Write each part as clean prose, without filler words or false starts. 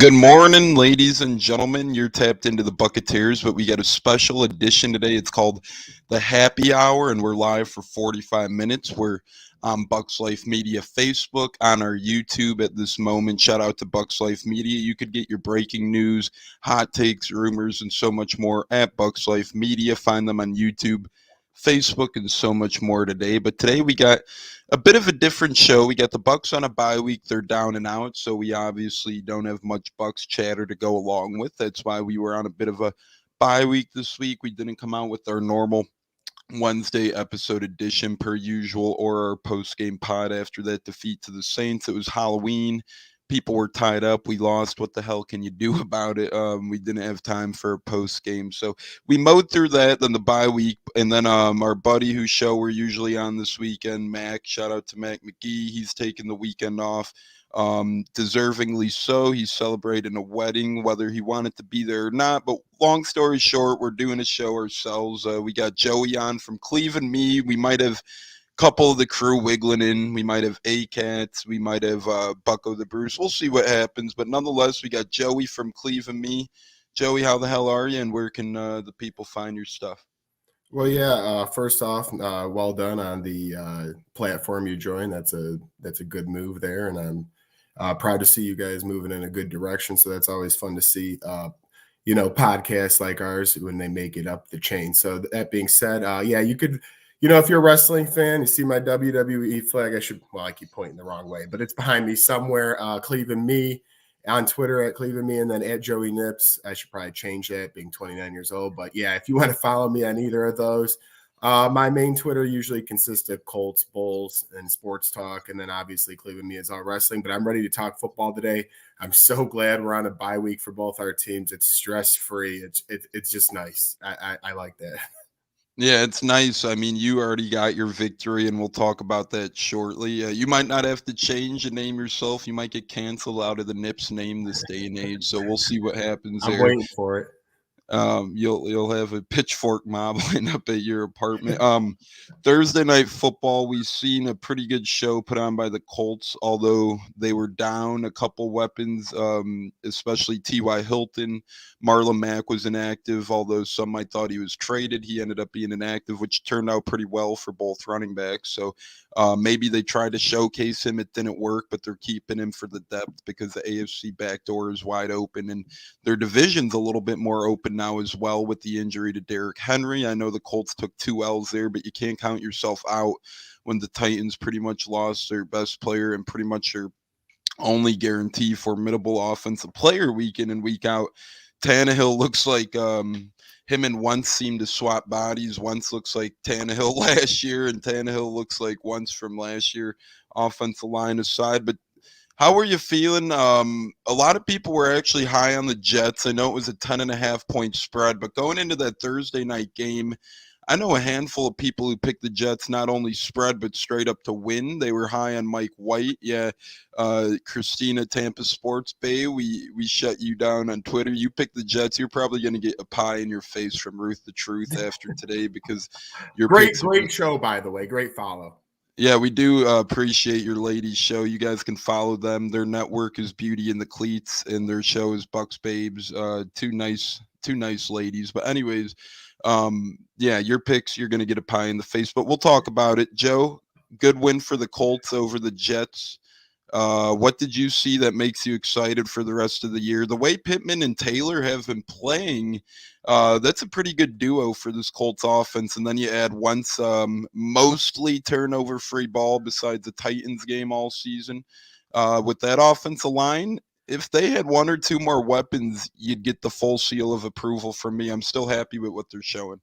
Good morning, ladies and gentlemen. You're tapped into the Buccateers, but we got a special edition today. It's called the Happy Hour, and we're live for 45 minutes. We're on Bucks Life Media Facebook, on our YouTube at this moment. Shout out to Bucks Life Media. You could get your breaking news, hot takes, rumors, and so much more at Bucks Life Media. Find them on YouTube, Facebook, and so much more today. But today we got a bit of a different show. We got the Bucks on a bye week. They're down and out, so we obviously don't have much Bucks chatter to go along with. That's why we were on a bit of a bye week this week. We didn't come out with our normal Wednesday episode edition per usual, or our post-game pod after that defeat to the Saints. It was Halloween. People were tied up. We lost. What the hell can you do about it? We didn't have time for a post-game. So we mowed through that, then the bye week, and then our buddy whose show we're usually on this weekend, Mac, shout out to Mac McGee. He's taking the weekend off. Deservingly so. He's celebrating a wedding, whether he wanted to be there or not. But long story short, we're doing a show ourselves. We got Joey on from Cleve and me. We might have couple of the crew wiggling in. We might have A-Cats. We might have Bucko the Bruce. We'll see what happens. But nonetheless, we got Joey from Cleve and me. Joey, how the hell are you, and where can the people find your stuff? Well, yeah. First off, well done on the platform you joined. That's a good move there, and I'm proud to see you guys moving in a good direction. So that's always fun to see. Podcasts like ours when they make it up the chain. So that being said, yeah, you could. If you're a wrestling fan, you see my WWE flag. I keep pointing the wrong way, but it's behind me somewhere. Cleve and me on Twitter at Cleve and me, and then at Joey Nips. I should probably change that, being 29 years old. But yeah, if you want to follow me on either of those, my main Twitter usually consists of Colts, Bulls, and sports talk, and then obviously Cleve and me is all wrestling. But I'm ready to talk football today. I'm so glad we're on a bye week for both our teams. It's stress free. It's just nice. I like that. Yeah, it's nice. I mean, you already got your victory, and we'll talk about that shortly. You might not have to change and name yourself. You might get canceled out of the Nips name this day and age, so we'll see what happens there. I'm waiting for it. You'll have a pitchfork mob line up at your apartment. Thursday night football, we've seen a pretty good show put on by the Colts, although they were down a couple weapons, especially T.Y. Hilton. Marlon Mack was inactive, although some might thought he was traded. He ended up being inactive, which turned out pretty well for both running backs. So maybe they tried to showcase him. It didn't work, but they're keeping him for the depth because the AFC backdoor is wide open, and their division's a little bit more open now as well with the injury to Derrick Henry. I know the Colts took 2 L's there, but you can't count yourself out when the Titans pretty much lost their best player and pretty much their only guarantee formidable offensive player week in and week out. Tannehill looks like him and Wentz seem to swap bodies. Wentz looks like Tannehill last year, and Tannehill looks like Wentz from last year, offensive line aside. But how were you feeling? A lot of people were actually high on the Jets. I know it was a 10.5-point spread, but going into that Thursday night game, I know a handful of people who picked the Jets not only spread but straight up to win. They were high on Mike White. Yeah, Christina, Tampa Sports Bay, we shut you down on Twitter. You picked the Jets. You're probably going to get a pie in your face from Ruth the Truth after today because your great show, by the way. Great follow. Yeah, we do appreciate your ladies' show. You guys can follow them. Their network is Beauty in the Cleats, and their show is Bucks Babes. Two nice ladies. But anyways, yeah, your picks, you're going to get a pie in the face. But we'll talk about it. Joe, good win for the Colts over the Jets. What did you see that makes you excited for the rest of the year? The way Pittman and Taylor have been playing, that's a pretty good duo for this Colts offense. And then you add Wentz, mostly turnover-free ball besides the Titans game all season. With that offensive line, if they had 1 or 2 more weapons, you'd get the full seal of approval from me. I'm still happy with what they're showing.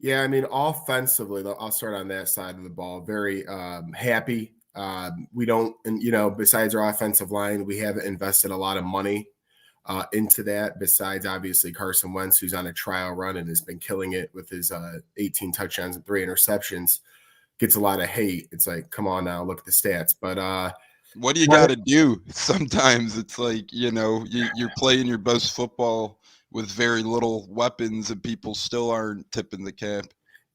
Yeah, I mean, offensively, I'll start on that side of the ball. Very happy. We don't, and besides our offensive line, we haven't invested a lot of money into that. Besides, obviously, Carson Wentz, who's on a trial run and has been killing it with his 18 touchdowns and 3 interceptions, gets a lot of hate. It's like, come on now, look at the stats. But what do you got to do? Sometimes it's like, you're playing your best football with very little weapons and people still aren't tipping the cap.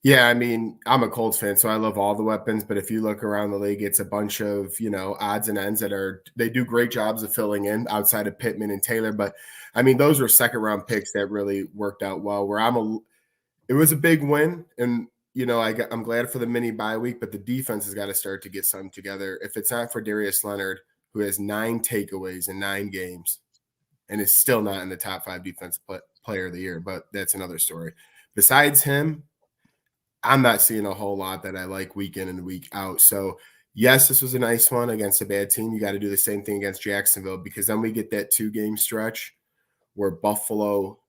Yeah, I mean, I'm a Colts fan, so I love all the weapons. But if you look around the league, it's a bunch of, odds and ends they do great jobs of filling in outside of Pittman and Taylor. But I mean, those were second round picks that really worked out well. It was a big win. And, I'm glad for the mini bye week, but the defense has got to start to get something together. If it's not for Darius Leonard, who has 9 takeaways in 9 games and is still not in the top 5 defensive player of the year, but that's another story. Besides him, I'm not seeing a whole lot that I like week in and week out. So, yes, this was a nice one against a bad team. You got to do the same thing against Jacksonville, because then we get that 2-game stretch where Buffalo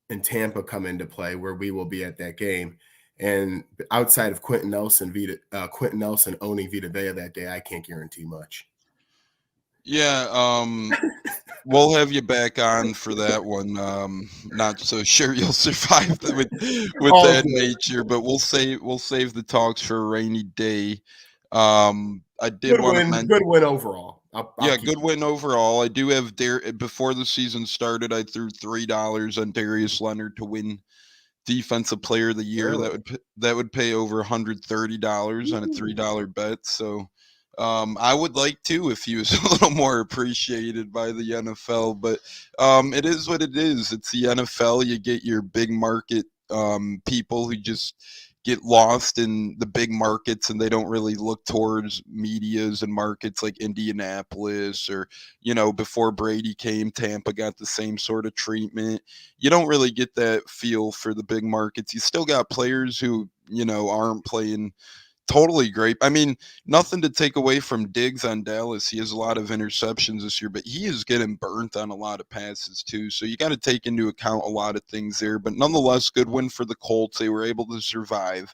and Tampa come into play, where we will be at that game. And outside of Quentin Nelson owning Vita Vea that day, I can't guarantee much. Yeah, we'll have you back on for that one. Not so sure you'll survive with that nature, but we'll save the talks for a rainy day. I did want to mention good win overall. Good win overall. I do have before the season started, I threw $3 on Darius Leonard to win Defensive Player of the Year. Really? That would pay over $130 on a $3 bet. So I would like to if he was a little more appreciated by the NFL, but it is what it is. It's the NFL. You get your big market people who just get lost in the big markets and they don't really look towards medias and markets like Indianapolis or, before Brady came, Tampa got the same sort of treatment. You don't really get that feel for the big markets. You still got players who, aren't playing totally great. I mean, nothing to take away from Diggs on Dallas. He has a lot of interceptions this year, but he is getting burnt on a lot of passes too. So you got to take into account a lot of things there. But nonetheless, good win for the Colts. They were able to survive.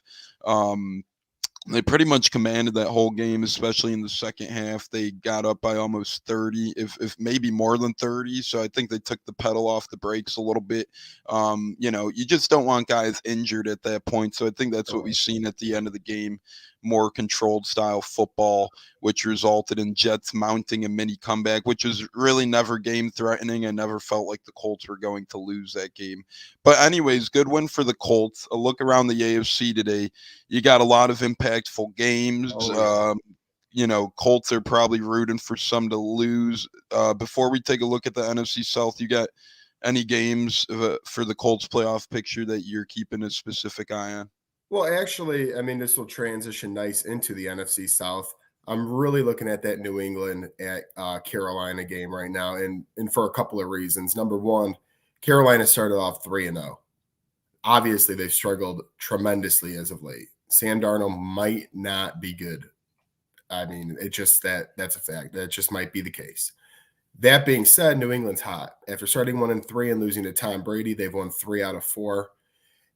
They pretty much commanded that whole game, especially in the second half. They got up by almost 30, if maybe more than 30. So I think they took the pedal off the brakes a little bit. You just don't want guys injured at that point. So I think that's what we've seen at the end of the game. More controlled style football, which resulted in Jets mounting a mini comeback, which was really never game threatening. I never felt like the Colts were going to lose that game. But anyways, good win for the Colts. A look around the AFC today. You got a lot of impactful games. Colts are probably rooting for some to lose. Before we take a look at the NFC South, you got any games for the Colts playoff picture that you're keeping a specific eye on? Well, actually, I mean, this will transition nice into the NFC South. I'm really looking at that New England at Carolina game right now, and for a couple of reasons. Number one, Carolina started off 3-0. Obviously, they've struggled tremendously as of late. Sam Darnold might not be good. I mean, it's just that's a fact. That just might be the case. That being said, New England's hot. After starting 1-3 and losing to Tom Brady, they've won 3 out of 4.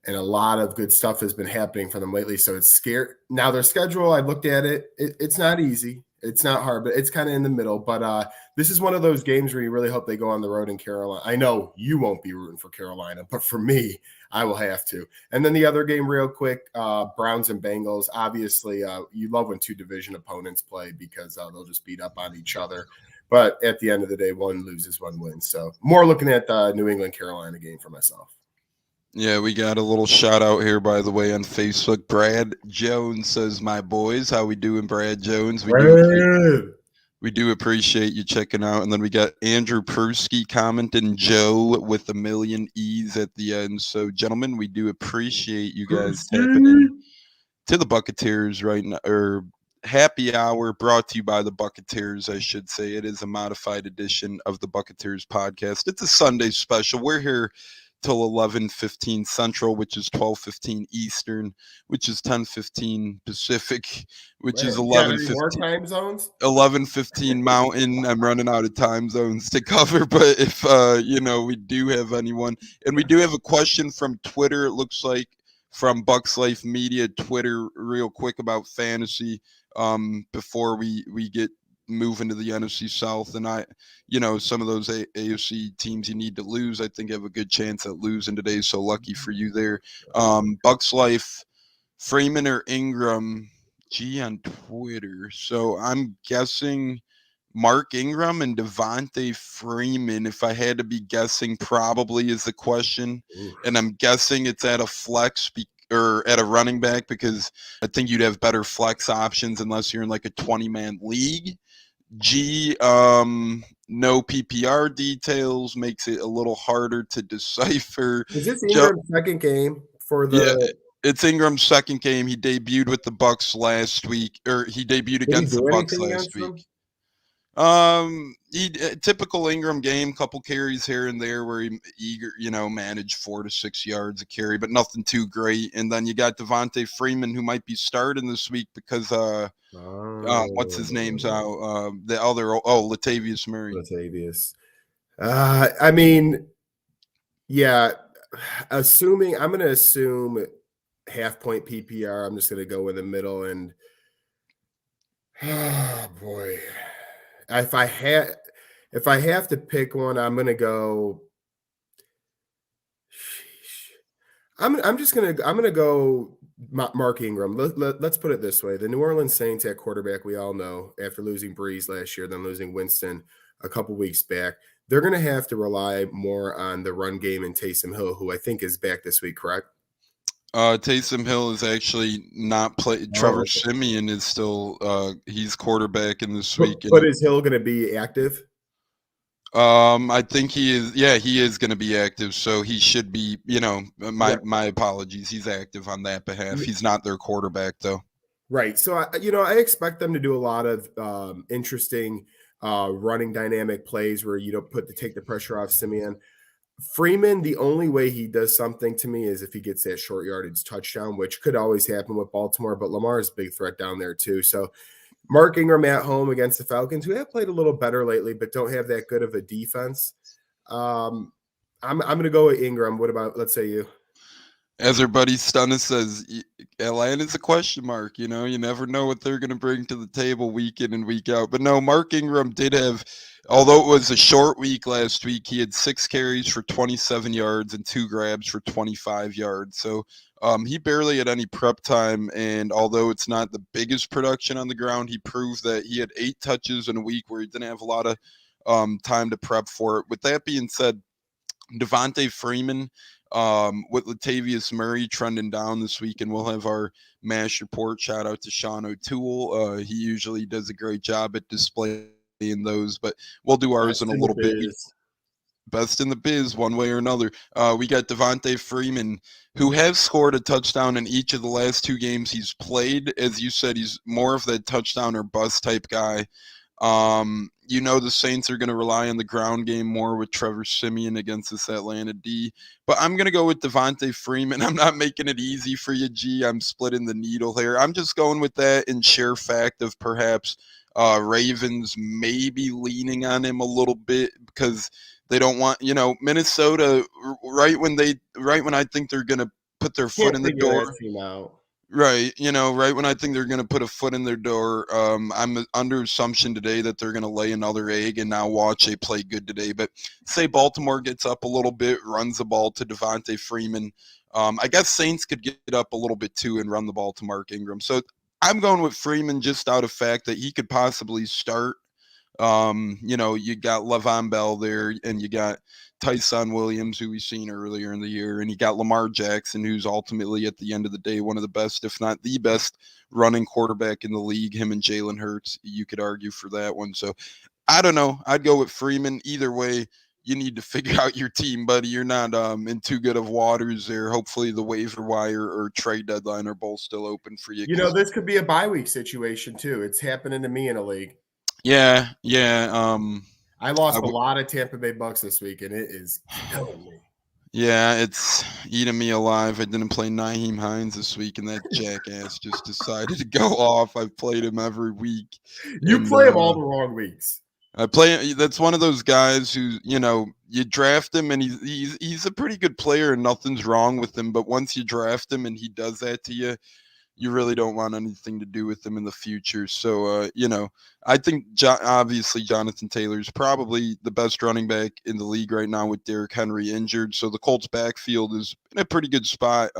And a lot of good stuff has been happening for them lately. So it's scary. Now their schedule, I looked at it. It's not easy. It's not hard, but it's kind of in the middle. But this is one of those games where you really hope they go on the road in Carolina. I know you won't be rooting for Carolina, but for me, I will have to. And then the other game real quick, Browns and Bengals. Obviously, you love when 2 division opponents play because they'll just beat up on each other. But at the end of the day, one loses, one wins. So more looking at the New England-Carolina game for myself. Yeah, we got a little shout out here, by the way, on Facebook. Brad Jones says, "My boys, how we doing, Brad Jones? We do appreciate you checking out." And then we got Andrew Prusky commenting, Joe with a million E's at the end. So, gentlemen, we do appreciate you guys tapping in to the Buccateers right now, or happy hour brought to you by the Buccateers, I should say. It is a modified edition of the Buccateers podcast. It's a Sunday special. We're here till 11:15 Central, which is 12:15 Eastern, which is 10:15 Pacific, which is 11:15 time zones. 11:15 Mountain. I'm running out of time zones to cover, but if we do have anyone, and we do have a question from Twitter. It looks like from Bucks Life Media Twitter, real quick about fantasy. Before we get moving to the NFC South, and some of those AFC teams you need to lose, I think have a good chance at losing today. So lucky for you there. Bucks Life, Freeman or Ingram, on Twitter. So I'm guessing Mark Ingram and Devonte Freeman, if I had to be guessing, probably is the question. Ooh. And I'm guessing it's at a flex or at a running back, because I think you'd have better flex options unless you're in like a 20-man league. G, no PPR details, makes it a little harder to decipher. Is this Ingram's second game for the? Yeah, it's Ingram's second game. He debuted with the Bucks last week, or he debuted Did he against the do Bucks anything last against week. them? He typical Ingram game, couple carries here and there where he managed 4 to 6 yards a carry, but nothing too great. And then you got Devonte Freeman, who might be starting this week because what's his name's out? The other Latavius Murray. Latavius. I mean, yeah. I'm going to assume half point PPR. I'm just going to go in the middle, and oh boy, if I have to pick one, I'm going to go. I'm going to go Mark Ingram. Let's put it this way: the New Orleans Saints at quarterback, we all know, after losing Breeze last year, then losing Winston a couple weeks back, they're going to have to rely more on the run game and Taysom Hill, who I think is back this week, correct? Taysom Hill is actually not played. Trevor Siemian is still he's quarterback in this week. But is Hill going to be active? I think he is. Yeah, he is going to be active, so he should be. My apologies. He's active on that behalf. He's not their quarterback though. Right. So I expect them to do a lot of interesting running dynamic plays where you don't take the pressure off Siemian. Freeman, the only way he does something to me is if he gets that short yardage touchdown, which could always happen with Baltimore, but Lamar is a big threat down there too. So Mark Ingram at home against the Falcons, who have played a little better lately, but don't have that good of a defense. I'm going to go with Ingram. What about, let's say you? As our buddy Stunnis says, Atlanta's a question mark. You never know what they're going to bring to the table week in and week out. But no, Mark Ingram did have, although it was a short week last week, he had 6 carries for 27 yards and 2 grabs for 25 yards. So he barely had any prep time. And although it's not the biggest production on the ground, he proved that he had 8 touches in a week where he didn't have a lot of time to prep for it. With that being said, Devonte Freeman, with Latavius Murray trending down this week, and we'll have our MASH report. Shout out to Sean O'Toole. He usually does a great job at displaying those, but we'll do ours in a little bit. Best in the biz, one way or another. We got Devonte Freeman, who has scored a touchdown in each of the last 2 games he's played. As you said, he's more of that touchdown or bust type guy. The Saints are going to rely on the ground game more with Trevor Siemian against this Atlanta D. But I'm going to go with Devonte Freeman. I'm not making it easy for you, G. I'm splitting the needle here. I'm just going with that in sheer fact of perhaps Ravens maybe leaning on him a little bit because they don't want, Minnesota, right when I think they're going to put their foot in the door. Right. Right when I think they're going to put a foot in their door, I'm under assumption today that they're going to lay another egg, and now watch they play good today. But say Baltimore gets up a little bit, runs the ball to Devonte Freeman. I guess Saints could get up a little bit too and run the ball to Mark Ingram. So I'm going with Freeman just out of fact that he could possibly start. You got Le'Veon Bell there, and you got Tyson Williams, who we've seen earlier in the year, and you got Lamar Jackson, who's ultimately at the end of the day one of the best, if not the best, running quarterback in the league. Him and Jalen Hurts, you could argue for that one. So I don't know. I'd go with Freeman. Either way, you need to figure out your team, buddy. You're not in too good of waters there. Hopefully the waiver wire or trade deadline are both still open for you. This could be a bye week situation too. It's happening to me in a league. Yeah. I lost a lot of Tampa Bay Bucks this week, and it is killing me. Yeah, it's eating me alive. I didn't play Nyheim Hines this week, and that jackass just decided to go off. I've played him every week. You play him all the wrong weeks. That's one of those guys who, you draft him, and he's a pretty good player, and nothing's wrong with him. But once you draft him and he does that to you, you really don't want anything to do with them in the future. So, I think obviously Jonathan Taylor is probably the best running back in the league right now with Derrick Henry injured. So the Colts backfield is in a pretty good spot.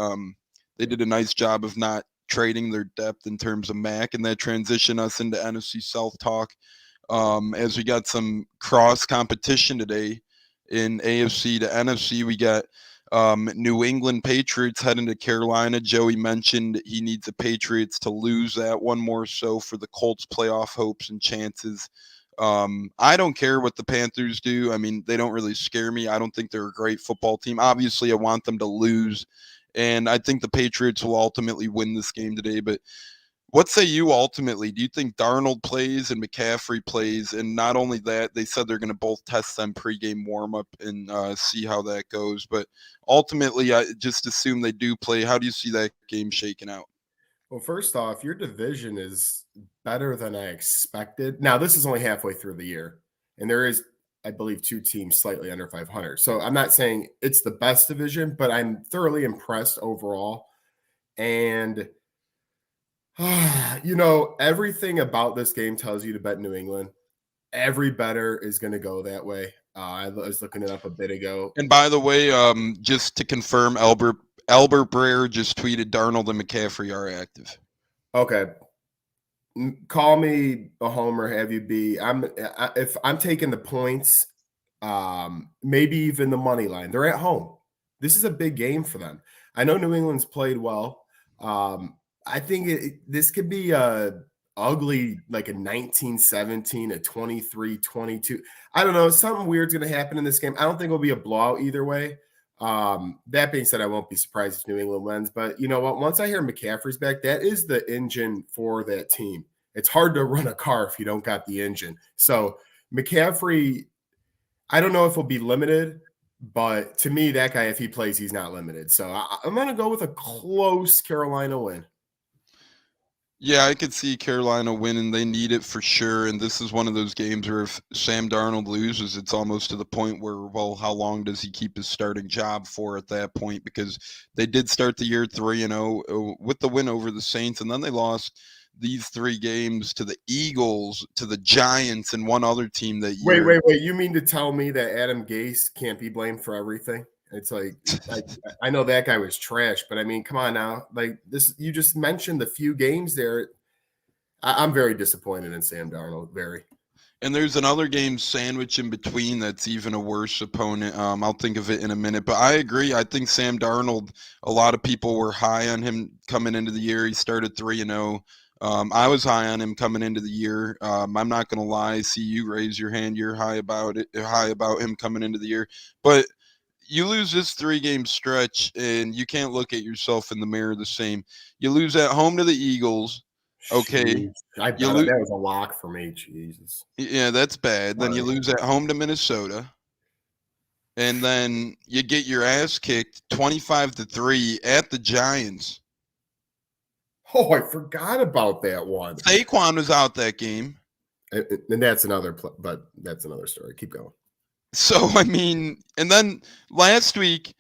They did a nice job of not trading their depth in terms of Mac, and that transitioned us into NFC South talk. As we got some cross competition today in AFC to NFC, we got New England Patriots heading to Carolina. Joey mentioned he needs the Patriots to lose that one more so for the Colts playoff hopes and chances. I don't care what the Panthers do. I mean, they don't really scare me. I don't think they're a great football team. Obviously, I want them to lose, and I think the Patriots will ultimately win this game today. But what say you ultimately? Do you think Darnold plays and McCaffrey plays? And not only that, they said they're going to both test them pregame warm up and see how that goes. But ultimately, I just assume they do play. How do you see that game shaking out? Well, first off, your division is better than I expected. Now, this is only halfway through the year, and there is, I believe, 2 teams slightly under 500. So I'm not saying it's the best division, but I'm thoroughly impressed overall. And everything about this game tells you to bet New England. Every better is going to go that way. I was looking it up a bit ago. And by the way, just to confirm, Albert Breer just tweeted Darnold and McCaffrey are active. Okay. Call me a homer, have you be. If I'm taking the points, maybe even the money line. They're at home. This is a big game for them. I know New England's played well. I think this could be a ugly, like a 19-17, a 23-22. I don't know. Something weird's going to happen in this game. I don't think it'll be a blowout either way. That being said, I won't be surprised if New England wins. But you know what? Once I hear McCaffrey's back, that is the engine for that team. It's hard to run a car if you don't got the engine. So McCaffrey, I don't know if he'll be limited, but to me, that guy, if he plays, he's not limited. So I'm going to go with a close Carolina win. Yeah, I could see Carolina winning. They need it for sure. And this is one of those games where if Sam Darnold loses, it's almost to the point where, well, how long does he keep his starting job for at that point? Because they did start the year 3-0 with the win over the Saints, and then they lost these 3 games to the Eagles, to the Giants, and one other team that year. Wait. You mean to tell me that Adam Gase can't be blamed for everything? It's like I know that guy was trash, but I mean, come on now. Like this, you just mentioned the few games there. I'm very disappointed in Sam Darnold. Very. And there's another game sandwich in between that's even a worse opponent. I'll think of it in a minute. But I agree. I think Sam Darnold, a lot of people were high on him coming into the year. He started 3-0. I was high on him coming into the year. I'm not going to lie. See you raise your hand. You're high about it. High about him coming into the year. But you lose this 3-game stretch, and you can't look at yourself in the mirror the same. You lose at home to the Eagles. Okay. Jeez, I bet that was a lock for me. Jesus. Yeah, that's bad. Then you lose at home to Minnesota. And then you get your ass kicked 25-3 at the Giants. Oh, I forgot about that one. Saquon was out that game. And that's another story. Keep going. So, I mean, and then last week,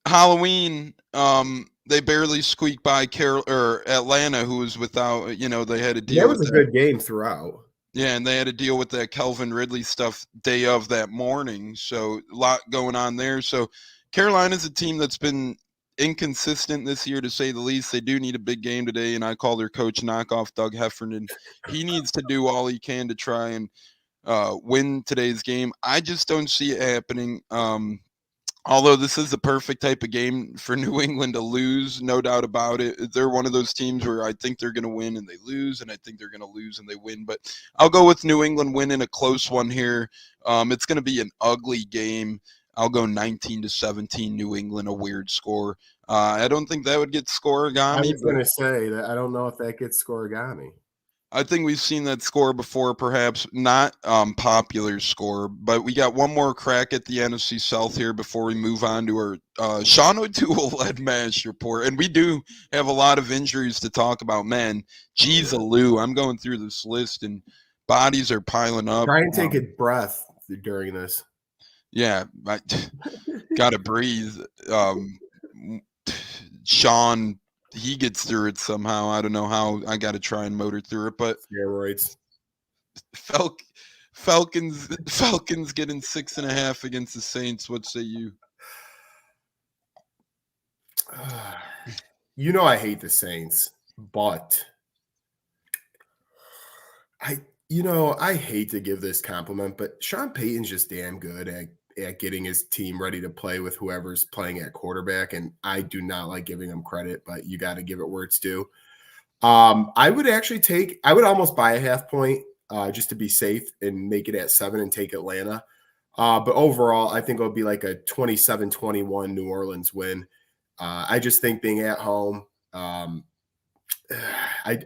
Halloween, they barely squeaked by Atlanta, who was without, they had to deal with that. That was a good game throughout. Yeah, and they had to deal with that Kelvin Ridley stuff day of that morning. So a lot going on there. So Carolina's a team that's been inconsistent this year, to say the least. They do need a big game today, and I call their coach knock off Doug Heffernan. He needs to do all he can to try and win today's game. I just don't see it happening. Although this is the perfect type of game for New England to lose, no doubt about it. They're one of those teams where I think they're going to win and they lose, and I think they're going to lose and they win. But I'll go with New England winning a close one here. It's going to be an ugly game. I'll go 19-17 New England, a weird score. I don't think that would get scoregami. I was going to say that I don't know if that gets scoregami. I think we've seen that score before, perhaps not popular score, but we got one more crack at the NFC South here before we move on to our Sean O'Toole-led MASH report. And we do have a lot of injuries to talk about. Man, geez, Lou, I'm going through this list and bodies are piling up. Try and take a breath during this. Yeah, I got to breathe. Sean, he gets through it somehow. I don't know how. I got to try and motor through it, but steroids. Falcons getting 6.5 against the Saints. What say you? I hate the Saints, but I hate to give this compliment, but Sean Payton's just damn good at getting his team ready to play with whoever's playing at quarterback. And I do not like giving him credit, but you got to give it where it's due. I would almost buy a half point just to be safe and make it at 7 and take Atlanta. But overall, I think it'll be like a 27-21 New Orleans win. I just think being at home, I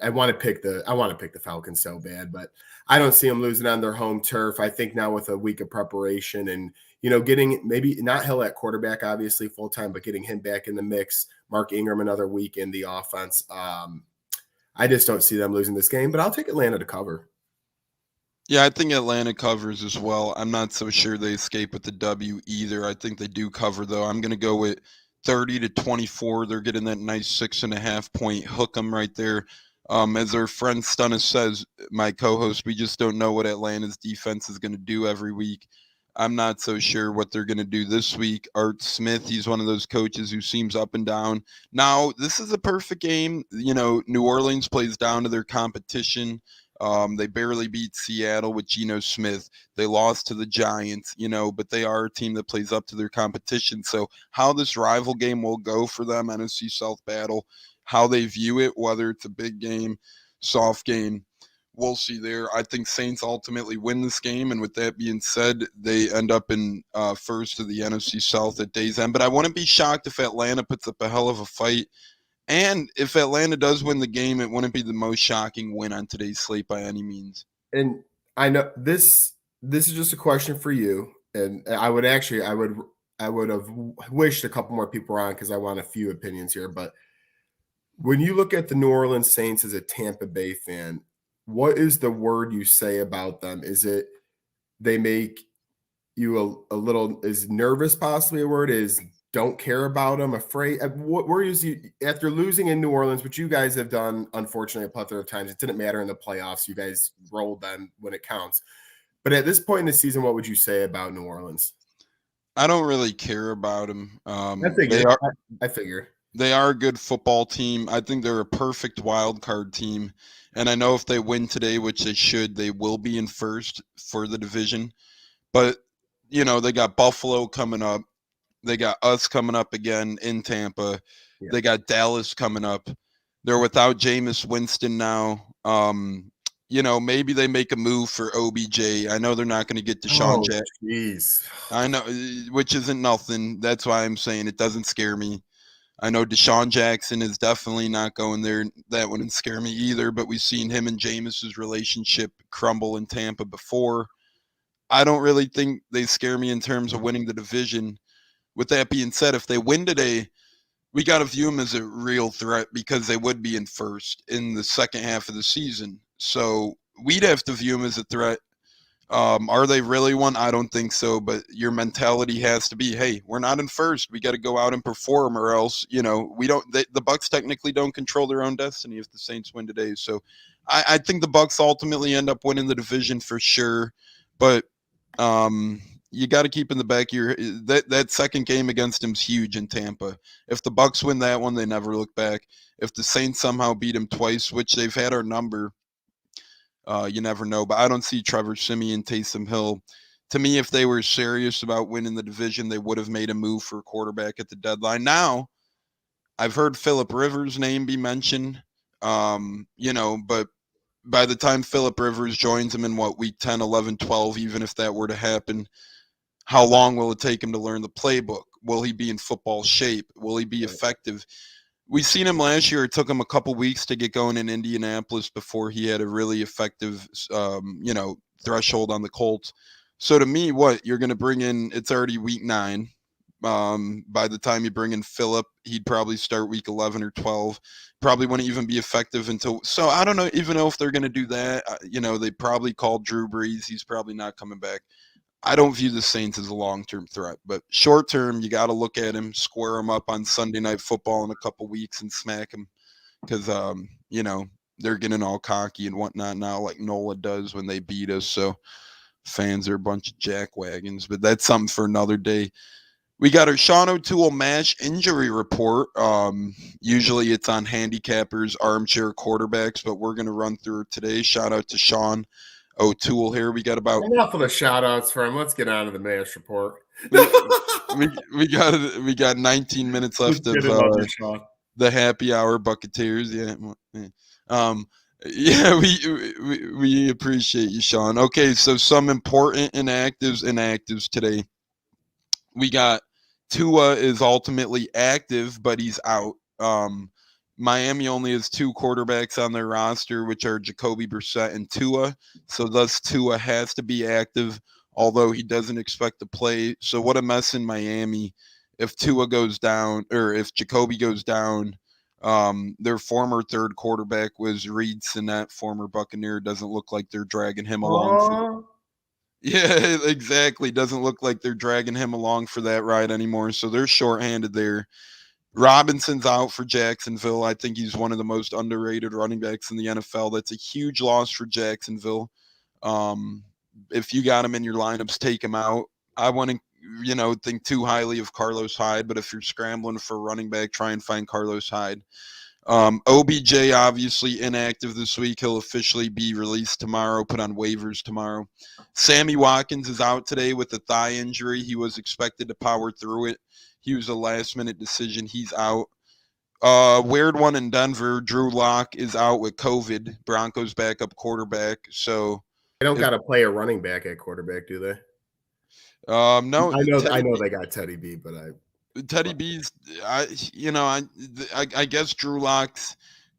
want to pick the Falcons so bad, but I don't see them losing on their home turf. I think now with a week of preparation and, getting maybe not Hill at quarterback, obviously full time, but getting him back in the mix, Mark Ingram another week in the offense. I just don't see them losing this game, but I'll take Atlanta to cover. Yeah, I think Atlanta covers as well. I'm not so sure they escape with the W either. I think they do cover, though. I'm going to go with 30-24. They're getting that nice 6.5 point hook 'em right there. As our friend Stunnis says, my co-host, we just don't know what Atlanta's defense is going to do every week. I'm not so sure what they're going to do this week. Art Smith, he's one of those coaches who seems up and down. Now, this is a perfect game. New Orleans plays down to their competition. They barely beat Seattle with Geno Smith. They lost to the Giants, but they are a team that plays up to their competition. So how this rival game will go for them, NFC South battle, how they view it, whether it's a big game, soft game, we'll see there. I think Saints ultimately win this game, and with that being said, they end up in first of the NFC South at day's end. But I wouldn't be shocked if Atlanta puts up a hell of a fight. And if Atlanta does win the game, it wouldn't be the most shocking win on today's slate by any means. And I know this is just a question for you. And I would have wished a couple more people were on because I want a few opinions here. But when you look at the New Orleans Saints as a Tampa Bay fan, what is the word you say about them? Is it they make you a little, is nervous possibly a word? Is don't care about them, afraid? What worries you after losing in New Orleans, which you guys have done, unfortunately, a plethora of times? It didn't matter in the playoffs. You guys rolled them when it counts. But at this point in the season, what would you say about New Orleans? I don't really care about them. I figure. They are a good football team. I think they're a perfect wild card team. And I know if they win today, which they should, they will be in first for the division. But, they got Buffalo coming up. They got us coming up again in Tampa. Yeah. They got Dallas coming up. They're without Jameis Winston now. Maybe they make a move for OBJ. I know they're not going to get Deshaun Jackson. Jeez. I know, which isn't nothing. That's why I'm saying it doesn't scare me. I know Deshaun Jackson is definitely not going there. That wouldn't scare me either, but we've seen him and Jameis's relationship crumble in Tampa before. I don't really think they scare me in terms of winning the division. With that being said, if they win today, we got to view them as a real threat because they would be in first in the second half of the season. So we'd have to view them as a threat. Are they really one? I don't think so. But your mentality has to be, hey, we're not in first. We got to go out and perform, or else, we don't. The Bucs technically don't control their own destiny if the Saints win today. So I think the Bucs ultimately end up winning the division for sure. But you got to keep in the back of your that second game against him's huge in Tampa. If the Bucs win that one, they never look back. If the Saints somehow beat him twice, which they've had our number, you never know. But I don't see Trevor Siemian, Taysom Hill. To me, if they were serious about winning the division, they would have made a move for a quarterback at the deadline. Now, I've heard Phillip Rivers' name be mentioned, but by the time Phillip Rivers joins him in week 10, 11, 12, even if that were to happen, how long will it take him to learn the playbook? Will he be in football shape? Will he be effective? We've seen him last year. It took him a couple weeks to get going in Indianapolis before he had a really effective, threshold on the Colts. So to me, what you're going to bring in, it's already week 9. By the time you bring in Phillip, he'd probably start week 11 or 12. Probably wouldn't even be effective until. So I don't know even know if they're going to do that. They probably called Drew Brees. He's probably not coming back. I don't view the Saints as a long-term threat, but short-term, you got to look at him, square him up on Sunday Night Football in a couple weeks and smack him because, they're getting all cocky and whatnot now like NOLA does when they beat us. So fans are a bunch of jackwagons, but that's something for another day. We got our Sean O'Toole MASH injury report. Usually it's on Handicappers, Armchair Quarterbacks, but we're going to run through it today. Shout out to Sean. O'Toole here. We got about enough of the shout outs for him. Let's get on to the match report. we got 19 minutes left of the happy hour Buccateers. Yeah, we appreciate you, Sean. Okay, so some important inactives today. We got Tua is ultimately active, but he's out. Miami only has two quarterbacks on their roster, which are Jacoby Brissett and Tua. So thus Tua has to be active, although he doesn't expect to play. So what a mess in Miami if Tua goes down, or if Jacoby goes down. Their former third quarterback was Reed Sinnett, former Buccaneer. Doesn't look like they're dragging him along. Yeah, exactly. Doesn't look like they're dragging him along for that ride anymore. So they're shorthanded there. Robinson's out for Jacksonville. I think he's one of the most underrated running backs in the NFL. That's a huge loss for Jacksonville. If you got him in your lineups, take him out. I wouldn't, think too highly of Carlos Hyde, but if you're scrambling for a running back, try and find Carlos Hyde. OBJ obviously inactive this week. He'll officially be released tomorrow, put on waivers tomorrow. Sammy Watkins is out today with a thigh injury. He was expected to power through it. He was a last-minute decision. He's out. Weird one in Denver. Drew Lock is out with COVID. Broncos backup quarterback. So they don't got to play a running back at quarterback, do they? No. I know they got Teddy B, but Teddy B's. I guess Drew Lock's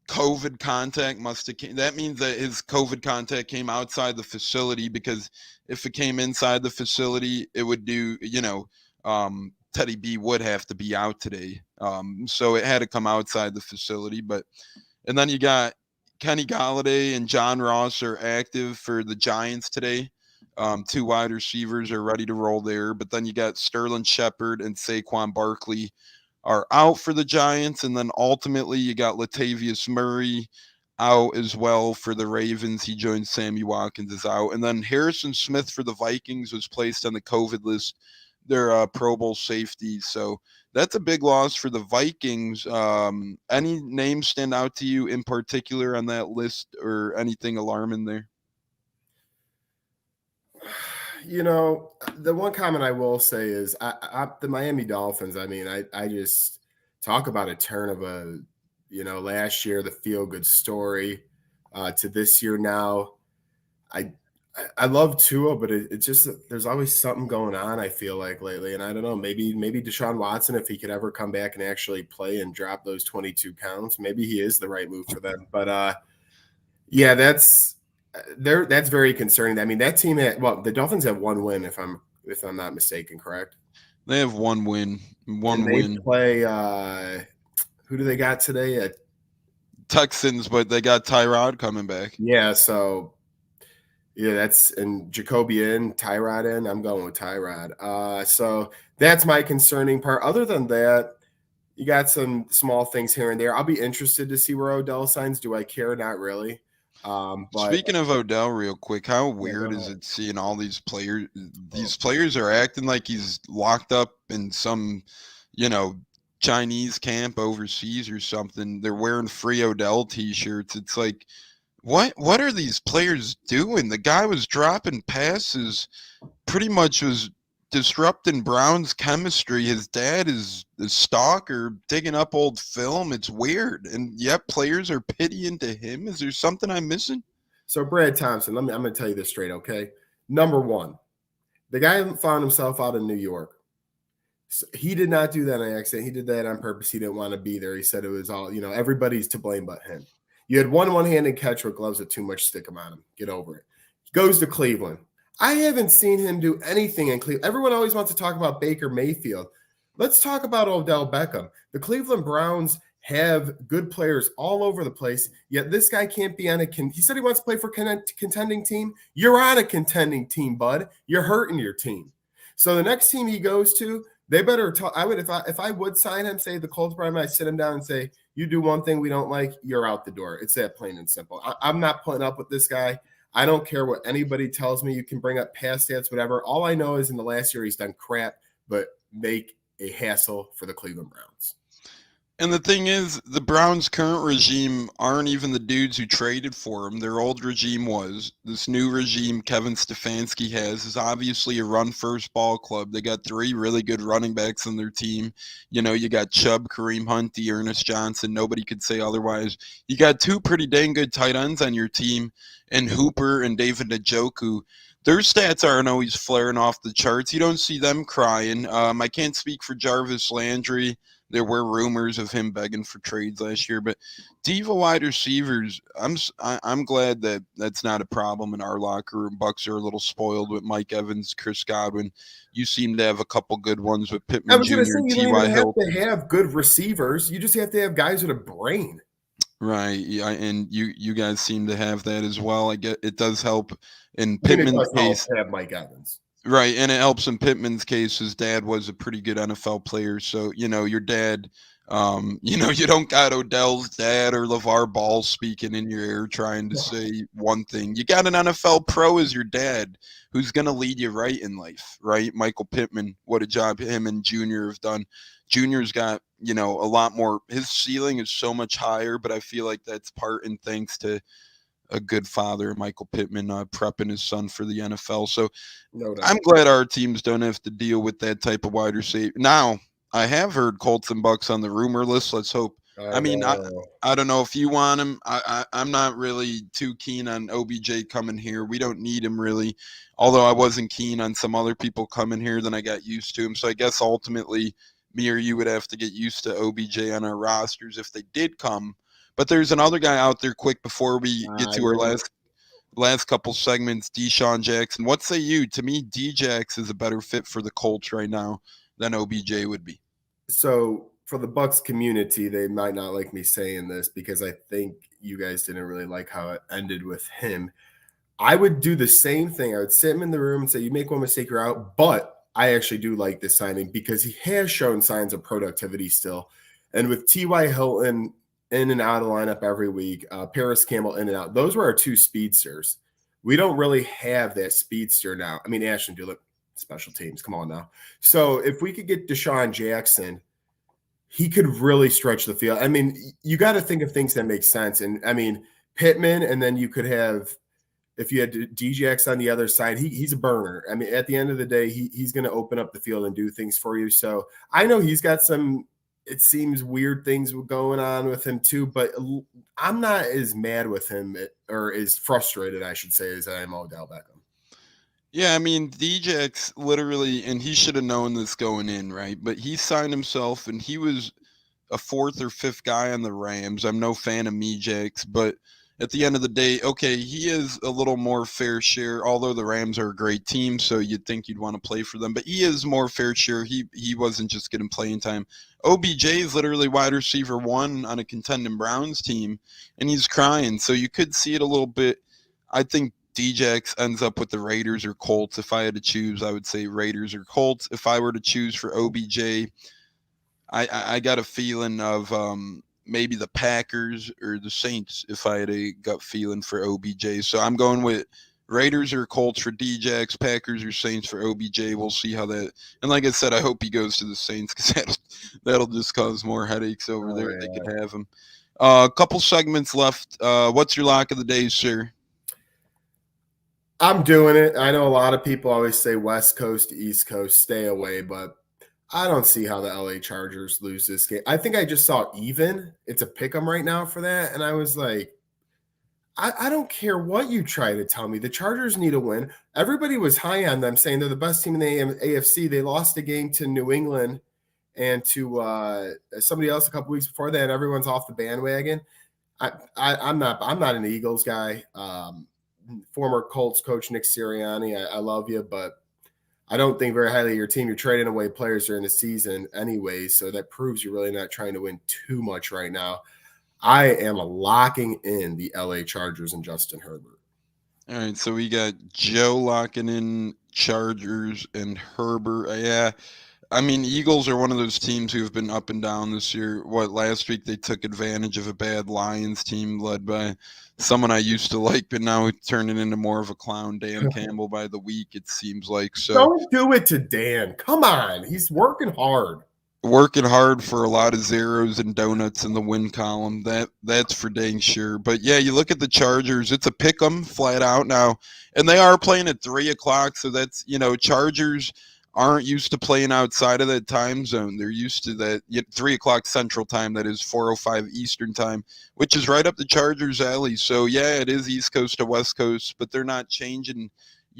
COVID contact must have came. That means that his COVID contact came outside the facility, because if it came inside the facility, it would do. Teddy B would have to be out today. So it had to come outside the facility. And then you got Kenny Golladay and John Ross are active for the Giants today. Two wide receivers are ready to roll there. But then you got Sterling Shepard and Saquon Barkley are out for the Giants. And then ultimately you got Latavius Murray out as well for the Ravens. He joined Sammy Watkins is out. And then Harrison Smith for the Vikings was placed on the COVID list. Their Pro Bowl safety. So that's a big loss for the Vikings. Any names stand out to you in particular on that list, or anything alarming there? The one comment I will say is the Miami Dolphins. I mean, I just talk about a turn of last year, the feel-good story to this year now. I love Tua, but it just, there's always something going on, I feel like, lately. And I don't know, maybe Deshaun Watson, if he could ever come back and actually play and drop those 22 counts, maybe he is the right move for them. But yeah, that's very concerning. I mean, that team the Dolphins have one win, if I'm not mistaken, correct? They have one win. They play who do they got today? Texans, but they got Tyrod coming back. Yeah, so yeah, and Jacoby in, Tyrod in. I'm going with Tyrod. So that's my concerning part. Other than that, you got some small things here and there. I'll be interested to see where Odell signs. Do I care? Not really. But speaking of Odell, real quick, how weird is it seeing all these players? These players are acting like he's locked up in some, Chinese camp overseas or something. They're wearing free Odell t-shirts. It's like, what are these players doing? The guy was dropping passes, pretty much was disrupting Brown's chemistry. His dad is a stalker, digging up old film. It's weird. And yet players are pitying to him. Is there something I'm missing? So Brad Thompson, I'm going to tell you this straight, okay? Number one, the guy found himself out in New York. So he did not do that on accident. He did that on purpose. He didn't want to be there. He said it was all, everybody's to blame but him. You had one-handed catch with gloves with too much stickum on him. Get over it. He goes to Cleveland. I haven't seen him do anything in Cleveland. Everyone always wants to talk about Baker Mayfield. Let's talk about Odell Beckham. The Cleveland Browns have good players all over the place, yet this guy can't be on he said he wants to play for a contending team. You're on a contending team, bud. You're hurting your team. So the next team he goes to, they better talk. I would, if I would sign him, say the Colts Prime, I sit him down and say, you do one thing we don't like, you're out the door. It's that plain and simple. I'm not putting up with this guy. I don't care what anybody tells me. You can bring up past stats, whatever. All I know is in the last year he's done crap, but make a hassle for the Cleveland Browns. And the thing is, the Browns' current regime aren't even the dudes who traded for him. Their old regime was. This new regime Kevin Stefanski has is obviously a run-first ball club. They got 3 really good running backs on their team. You know, you got Chubb, Kareem Hunt, Ernest Johnson. Nobody could say otherwise. You got 2 pretty dang good tight ends on your team, and Hooper and David Njoku. Their stats aren't always flaring off the charts. You don't see them crying. I can't speak for Jarvis Landry. There were rumors of him begging for trades last year, but diva wide receivers, I'm glad that that's not a problem in our locker room. Bucks are a little spoiled with Mike Evans, Chris Godwin. You seem to have a couple good ones with I Pittman was going to Jr. say, and you don't even T.Y. have to Hilton. have good receivers. You just have to have guys with a brain. Right, yeah, and you guys seem to have that as well. I get it does help in I mean, it Pittman's does help case. to have Mike Evans. Right, and it helps in Pittman's case. His dad was a pretty good NFL player, so you know your dad. You don't got Odell's dad or LeVar Ball speaking in your ear trying to say one thing. You got an NFL pro as your dad who's going to lead you right in life, right? Michael Pittman, what a job him and Junior have done. Junior's got, a lot more. His ceiling is so much higher, but I feel like that's part and thanks to a good father, Michael Pittman, prepping his son for the NFL. So No doubt. I'm glad our teams don't have to deal with that type of wide receiver. Now, I have heard Colts and Bucks on the rumor list. Let's hope. I I mean, know. I don't know if you want him. I'm not really too keen on OBJ coming here. We don't need him really. Although I wasn't keen on some other people coming here, then I got used to him. So I guess ultimately, me or you would have to get used to OBJ on our rosters if they did come. But there's another guy out there. Quick before we get to our last couple segments, Deshaun Jackson. What say you? To me, Djax is a better fit for the Colts right now than OBJ would be. So for the Bucks community, they might not like me saying this because I think you guys didn't really like how it ended with him. I would do the same thing. I would sit him in the room and say, "You make one mistake, you're out." But I actually do like this signing because he has shown signs of productivity still. And with T.Y. Hilton in and out of the lineup every week, Paris Campbell in and out, those were our 2 speedsters. We don't really have that speedster now. I mean, Ashton Dulip, special teams. Come on now. So if we could get Deshaun Jackson, he could really stretch the field. I mean, you got to think of things that make sense. And I mean, Pittman, and then you could have, if you had Djax on the other side, he's a burner. I mean, at the end of the day, he's going to open up the field and do things for you. So I know he's got some, it seems, weird things going on with him too, but I'm not as mad with him or as frustrated, I should say, as I am Odell Beckham. Yeah, I mean, Djax literally, and he should have known this going in, right? But he signed himself, and he was a 4th or 5th guy on the Rams. I'm no fan of Mejax, but at the end of the day, okay, he is a little more fair share, although the Rams are a great team, so you'd think you'd want to play for them, but he is more fair share. He wasn't just getting playing time. OBJ is literally wide receiver 1 on a contending Browns team, and he's crying, so you could see it a little bit. I think Djax ends up with the Raiders or Colts. If I had to choose, I would say Raiders or Colts. If I were to choose for OBJ, I got a feeling of maybe the Packers or the Saints if I had a gut feeling for OBJ. So I'm going with Raiders or Colts for Djax, Packers or Saints for OBJ. We'll see how that. And like I said, I hope he goes to the Saints because that'll just cause more headaches over there. Yeah. They could have him. A couple segments left. What's your lock of the day, sir? I'm doing it. I know a lot of people always say West Coast, East Coast, stay away, but I don't see how the LA Chargers lose this game. I think I just saw even. It's a pick 'em right now for that. And I was like, I don't care what you try to tell me. The Chargers need a win. Everybody was high on them, saying they're the best team in the AFC. They lost a game to New England and to somebody else a couple weeks before that. Everyone's off the bandwagon. I'm not an Eagles guy. Former Colts coach Nick Sirianni, I love you, but I don't think very highly of your team. You're trading away players during the season anyway, so that proves you're really not trying to win too much right now. I am locking in the LA Chargers and Justin Herbert. All right, so we got Joe locking in Chargers and Herbert. Yeah, I mean, Eagles are one of those teams who have been up and down this year. Last week they took advantage of a bad Lions team led by someone I used to like, but now it's turning into more of a clown, Dan Campbell, by the week, it seems like. So don't do it to Dan. Come on. He's working hard. working hard for a lot of zeros and donuts in the win column. That's for dang sure. But yeah, you look at the Chargers, it's a pick 'em flat out now. And they are playing at 3:00, so that's, Chargers aren't used to playing outside of that time zone. They're used to that 3:00 Central Time, that is 4:05 Eastern Time, which is right up the Chargers' alley. So yeah, it is East Coast to West Coast, but they're not changing,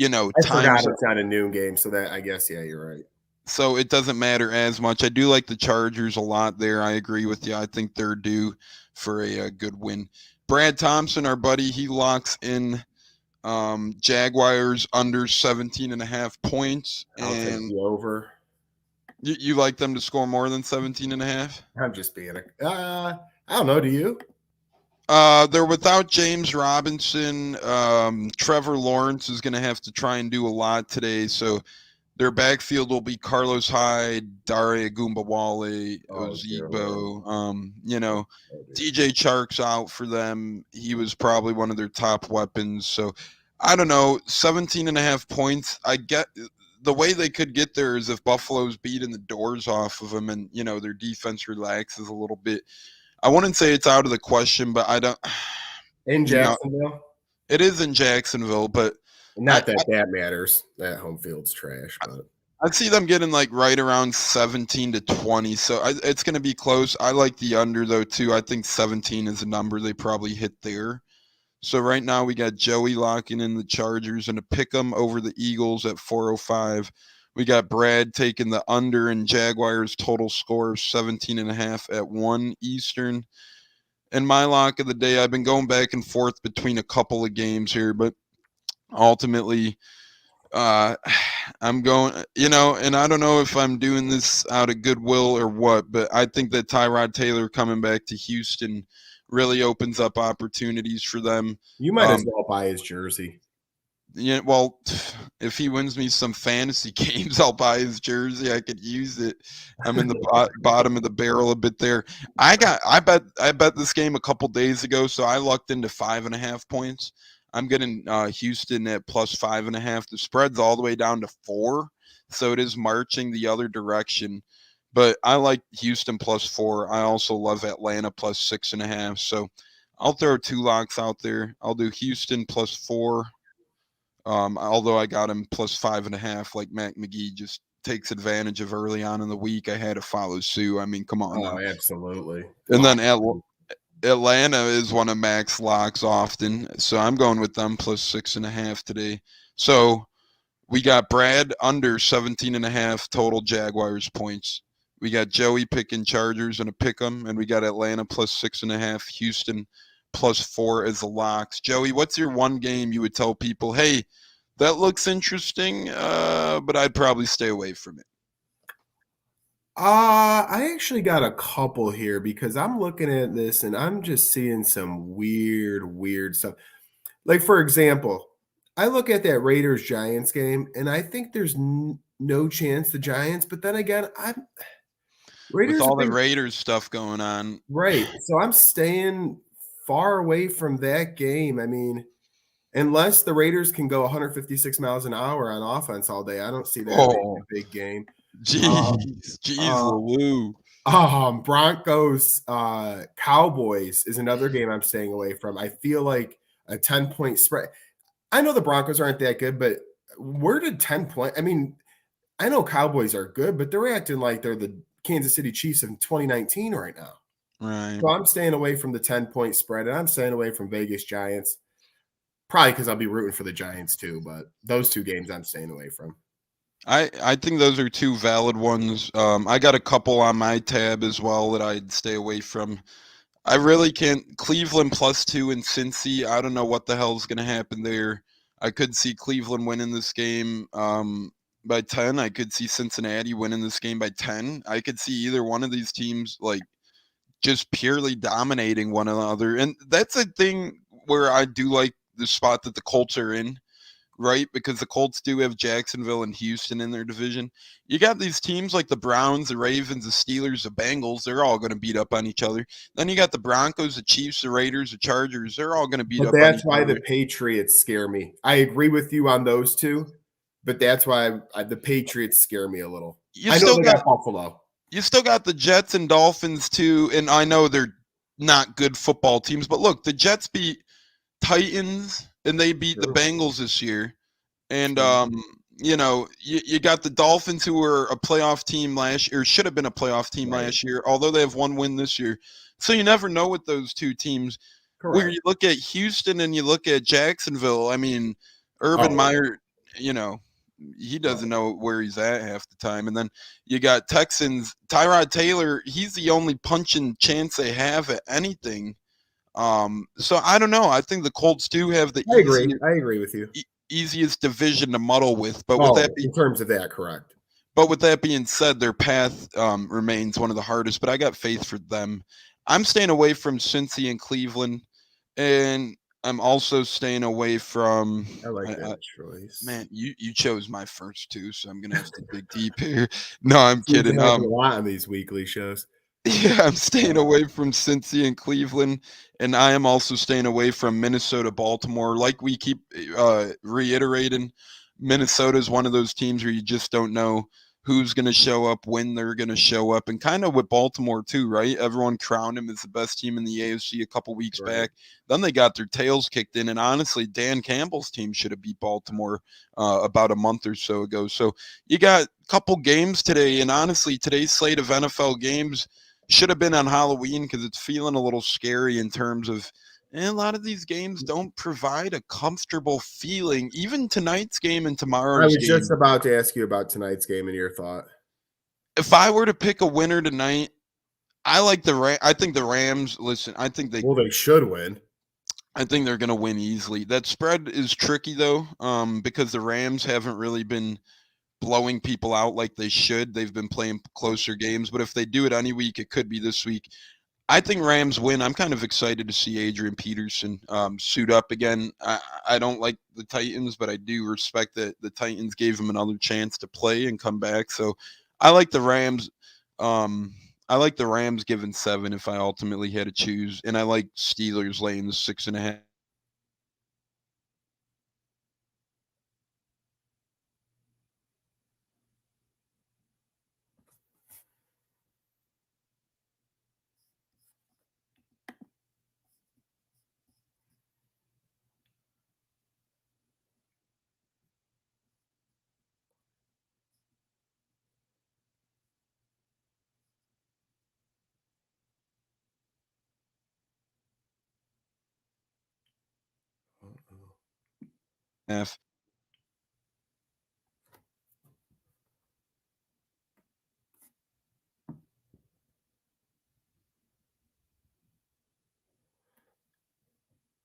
I times. forgot it's not a noon game, so that I guess you're right. So it doesn't matter as much. I do like the Chargers a lot there. I agree with you. I think they're due for a good win. Brad Thompson, our buddy, he locks in Jaguars under 17.5 points. I'll take the over. You like them to score more than 17.5? I'm just being I don't know. Do you? They're without James Robinson. Trevor Lawrence is going to have to try and do a lot today. So their backfield will be Carlos Hyde, Dare Agumbawale, Ozigbo. DJ Chark's out for them. He was probably one of their top weapons. So I don't know, 17.5 points. I get the way they could get there is if Buffalo's beating the doors off of them and, their defense relaxes a little bit. I wouldn't say it's out of the question, but I don't. In Jacksonville? It is in Jacksonville, but not that matters. That home field's trash, but I'd see them getting right around 17 to 20. So it's going to be close. I like the under though too. I think 17 is a number they probably hit there. So right now we got Joey locking in the Chargers and a pick 'em over the Eagles at 405. We got Brad taking the under and Jaguars total score of 17.5 at 1 Eastern. And my lock of the day, I've been going back and forth between a couple of games here, but ultimately I'm going, and I don't know if I'm doing this out of goodwill or what, but I think that Tyrod Taylor coming back to Houston really opens up opportunities for them. You might as well buy his jersey. Yeah, well, if he wins me some fantasy games, I'll buy his jersey. I could use it. I'm in the bottom of the barrel a bit there. I bet this game a couple days ago, so I lucked into 5.5 points. I'm getting Houston at plus 5.5. The spread's all the way down to 4, so it is marching the other direction. But I like Houston plus 4. I also love Atlanta plus 6.5. So I'll throw 2 locks out there. I'll do Houston plus 4. Although I got him plus 5.5, like Mac McGee just takes advantage of early on in the week. I had to follow suit. I mean, come on now. Absolutely. And then Atlanta is one of Mac's locks often, so I'm going with them plus 6.5 today. So we got Brad under 17.5 total Jaguars points. We got Joey picking Chargers and a pick 'em, and we got Atlanta plus 6.5, Houston plus 4 as the locks. Joey, what's your one game you would tell people, hey, that looks interesting, but I'd probably stay away from it? I actually got a couple here because I'm looking at this and I'm just seeing some weird stuff. Like, for example, I look at that Raiders-Giants game and I think there's no chance the Giants, but then again, Raiders with all the Raiders stuff going on. Right. So I'm staying far away from that game. I mean, unless the Raiders can go 156 miles an hour on offense all day, I don't see that being a big game. Broncos, Cowboys is another game I'm staying away from. I feel like a 10-point spread. I know the Broncos aren't that good, but where did 10 point? I mean, I know Cowboys are good, but they're acting like they're the Kansas City Chiefs in 2019 right now. Right. So I'm staying away from the 10-point spread, and I'm staying away from Vegas Giants. Probably because I'll be rooting for the Giants too, but those 2 games I'm staying away from. I think those are 2 valid ones. I got a couple on my tab as well that I'd stay away from. I really can't. Cleveland plus 2 in Cincy. I don't know what the hell is going to happen there. I could see Cleveland winning this game by 10. I could see Cincinnati winning this game by 10. I could see either one of these teams just purely dominating one another. And that's a thing where I do like the spot that the Colts are in, right? Because the Colts do have Jacksonville and Houston in their division. You got these teams like the Browns, the Ravens, the Steelers, the Bengals. They're all going to beat up on each other. Then you got the Broncos, the Chiefs, the Raiders, the Chargers. They're all going to beat up on each other. That's why the Patriots scare me. I agree with you on those 2, but that's why the Patriots scare me a little. I know they got Buffalo. you still got the Jets and Dolphins too, and I know they're not good football teams, but look, the Jets beat Titans and they beat the True. Bengals this year. And True. you got the Dolphins, who were a playoff team last year, or should have been a playoff team Right. last year, although they have one win this year. So you never know with those two teams. Where Correct. you look at Houston and you look at Jacksonville, I mean, Urban Oh, Meyer, he doesn't know where he's at half the time. And then you got Texans, Tyrod Taylor, he's the only punching chance they have at anything. So I don't know. I think the Colts do have the I agree. I agree with you. easiest division to muddle with. But In terms of that, correct. but with that being said, their path remains one of the hardest. But I got faith for them. I'm staying away from Cincy and Cleveland, and I'm also staying away from. I like that choice. Man, you chose my first two, so I'm gonna have to dig deep here. No, I'm Seems to kidding. happen a lot on these weekly shows. Yeah, I'm staying away from Cincy and Cleveland, and I am also staying away from Minnesota, Baltimore. Like we keep reiterating, Minnesota is one of those teams where you just don't know who's going to show up, when they're going to show up, and kind of with Baltimore too, right? Everyone crowned him as the best team in the AFC a couple weeks back. Then they got their tails kicked in, and honestly, Dan Campbell's team should have beat Baltimore about a month or so ago. So you got a couple games today, and honestly, today's slate of NFL games should have been on Halloween because it's feeling a little scary in terms of a lot of these games don't provide a comfortable feeling. Even tonight's game and tomorrow's I was game. just about to ask you about tonight's game and your thought. If I were to pick a winner tonight, I think the Rams. Listen, I think they should win. I think they're going to win easily. That spread is tricky though, because the Rams haven't really been blowing people out like they should. They've been playing closer games, but if they do it any week, it could be this week. I think Rams win. I'm kind of excited to see Adrian Peterson suit up again. I don't like the Titans, but I do respect that the Titans gave him another chance to play and come back. So I like the Rams. I like the Rams giving 7 if I ultimately had to choose, and I like Steelers laying the 6.5.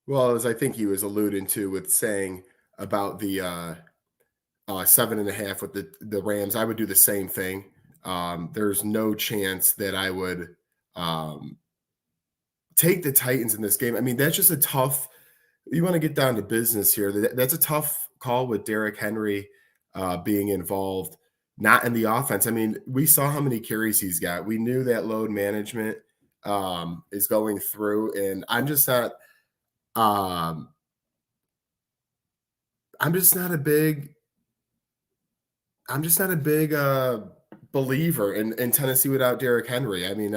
Well, as I think he was alluding to with saying about the 7.5 with the Rams, I would do the same thing. There's no chance that I would take the Titans in this game. I mean, that's just a tough. You want to get down to business here. That's a tough call with Derrick Henry being involved, not in the offense. I mean, we saw how many carries he's got. We knew that load management is going through, and I'm just not a big believer in Tennessee without Derrick Henry. I mean,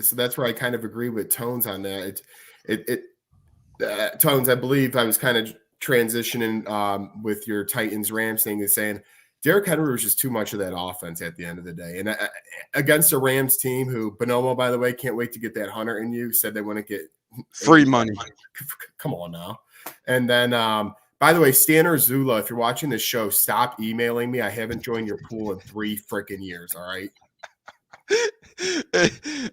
so that's where I kind of agree with Tones on that. Tones, I believe I was kind of transitioning with your Titans Rams thing, is saying Derrick Henry was just too much of that offense at the end of the day. And against a Rams team who, Bonomo, by the way, can't wait to get that Hunter in you, said they want to get free money. Come on now. And then, by the way, Stanner Zula, if you're watching this show, stop emailing me. I haven't joined your pool in 3 freaking years. All right.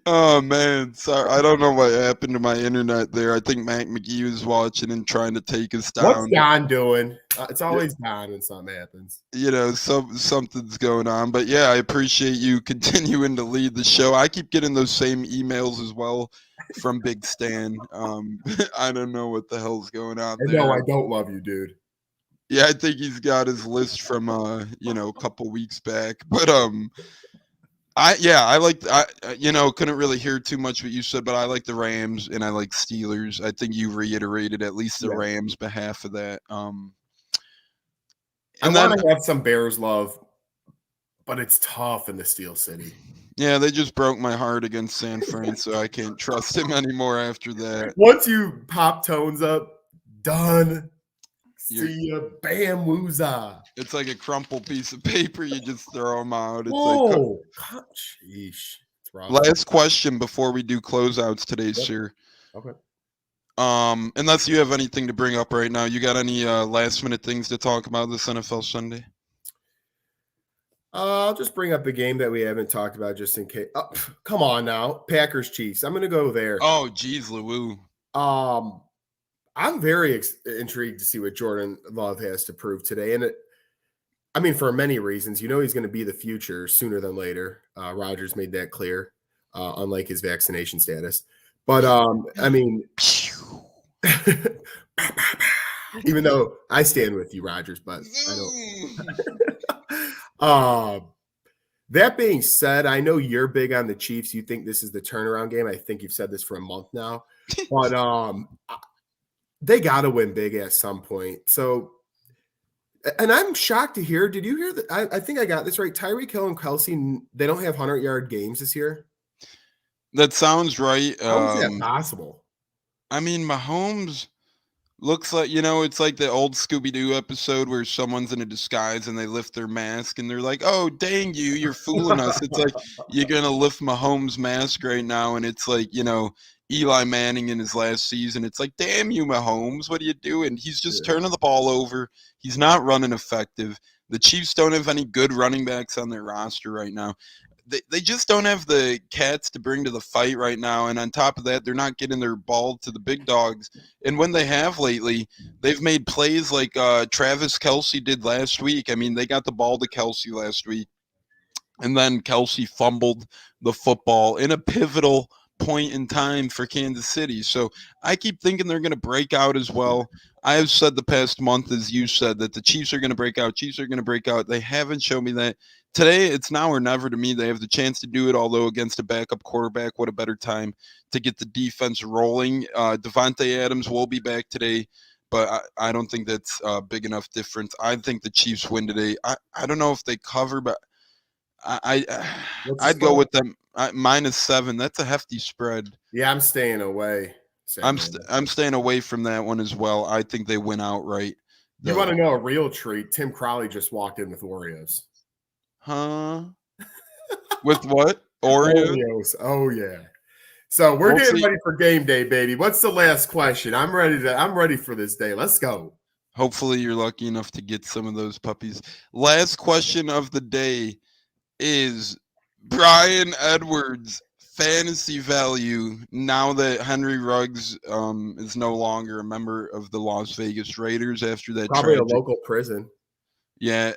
Oh man, sorry. I don't know what happened to my internet there. I think Mac McGee was watching and trying to take us down. What's Don doing? It's always Don when something happens. Something's going on. But yeah, I appreciate you continuing to lead the show. I keep getting those same emails as well from Big Stan. I don't know what the hell's going on there. No, I don't love you, dude. Yeah, I think he's got his list from a couple weeks back. But couldn't really hear too much what you said, but I like the Rams and I like Steelers. I think you reiterated at least the Rams behalf of that. I want to have some Bears love, but it's tough in the Steel City. Yeah, they just broke my heart against San Fran, so I can't trust him anymore after that. Once you pop tones up, done. You're, See ya, bam, woozah. it's like a crumpled piece of paper. You just throw them out. It's like Whoa, sheesh, it's rough. last question before we do closeouts today, Yep. sir. Okay. Unless you have anything to bring up right now, you got any last minute things to talk about this NFL Sunday? I'll just bring up a game that we haven't talked about just in case. Oh, come on now, Packers Chiefs. I'm going to go there. Oh, geez, Lou. I'm very intrigued to see what Jordan Love has to prove today, and I mean, for many reasons. He's going to be the future sooner than later. Rodgers made that clear, unlike his vaccination status. But I mean, even though I stand with you, Rodgers, but I don't. That being said, I know you're big on the Chiefs. You think this is the turnaround game. I think you've said this for a month now, but they got to win big at some point. So, and I'm shocked to hear. Did you hear that? I think I got this right. Tyreek Hill and Kelsey, they don't have 100-yard games this year. That sounds right. How is that possible? I mean, Mahomes looks like, it's like the old Scooby-Doo episode where someone's in a disguise and they lift their mask and they're like, oh, dang you, you're fooling us. It's like you're going to lift Mahomes' mask right now, and it's like, Eli Manning in his last season. It's like, damn you, Mahomes, what are you doing? He's just turning the ball over. He's not running effective. The Chiefs don't have any good running backs on their roster right now. They just don't have the cats to bring to the fight right now. And on top of that, they're not getting their ball to the big dogs. And when they have lately, they've made plays like Travis Kelce did last week. I mean, they got the ball to Kelce last week. And then Kelce fumbled the football in a pivotal point in time for Kansas City. So I keep thinking they're going to break out as well. I have said the past month, as you said, that the Chiefs are going to break out. Chiefs are going to break out. They haven't shown me that. Today, it's now or never to me. They have the chance to do it, although against a backup quarterback, what a better time to get the defense rolling. Devonte Adams will be back today, but I don't think that's a big enough difference. I think the Chiefs win today. I don't know if they cover, but I'd go with them -7. That's a hefty spread. Yeah, I'm staying away. I'm staying away from that one as well. I think they win outright. You want to know a real treat? Tim Crowley just walked in with Oreos. Huh? With what? Oreos? Oh yeah. So we're getting ready for game day, baby. What's the last question? I'm ready for this day. Let's go. Hopefully you're lucky enough to get some of those puppies. Last question of the day is Bryan Edwards' fantasy value now that Henry Ruggs is no longer a member of the Las Vegas Raiders after that probably a local prison. Yeah,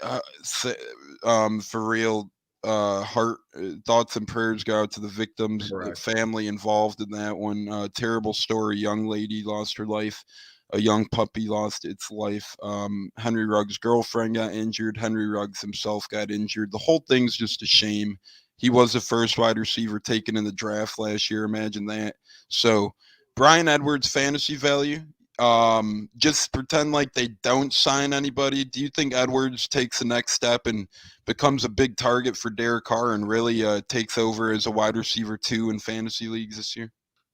for real. Heart thoughts and prayers go out to the victims, the family involved in that one. Terrible story. Young lady lost her life. A young puppy lost its life. Henry Ruggs' girlfriend got injured. Henry Ruggs himself got injured. The whole thing's just a shame. He was the first wide receiver taken in the draft last year. Imagine that. So, Bryan Edwards' fantasy value, just pretend like they don't sign anybody. Do you think Edwards takes the next step and becomes a big target for Derek Carr and really takes over as a wide receiver 2 in fantasy leagues this year?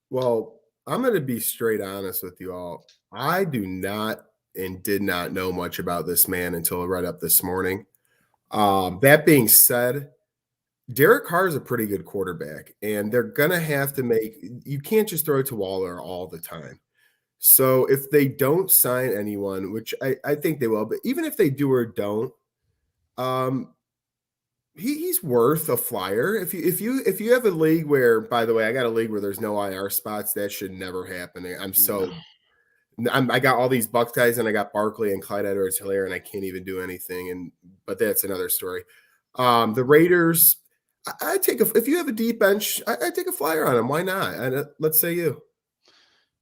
Well, I'm going to be straight honest with you all. I do not and did not know much about this man until I read up this morning. That being said, Derek Carr is a pretty good quarterback, and they're going to have to you can't just throw it to Waller all the time. So if they don't sign anyone, which I think they will, but even if they do or don't, he's worth a flyer. If you have a league where, by the way, I got a league where there's no IR spots, that should never happen. I got all these Bucs guys, and I got Barkley and Clyde Edwards-Helaire, and I can't even do anything. But that's another story. The Raiders, if you have a deep bench, I take a flyer on them. Why not? Let's say you.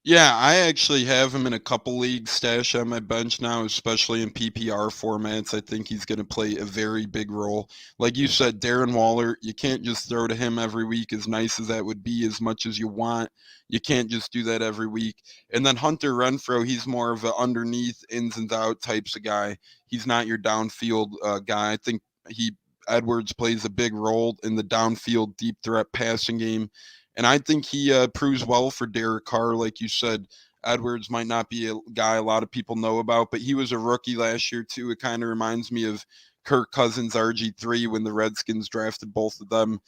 Yeah, I actually have him in a couple leagues stashed on my bench now, especially in PPR formats. I think he's going to play a very big role. Like you said, Darren Waller, you can't just throw to him every week, as nice as that would be, as much as you want. You can't just do that every week. And then Hunter Renfrow, he's more of an underneath, ins and out types of guy. He's not your downfield guy. I think he Edwards plays a big role in the downfield deep threat passing game. And I think he proves well for Derek Carr. Like you said, Edwards might not be a guy a lot of people know about, but he was a rookie last year too. It kind of reminds me of Kirk Cousins, RG3, when the Redskins drafted both of them.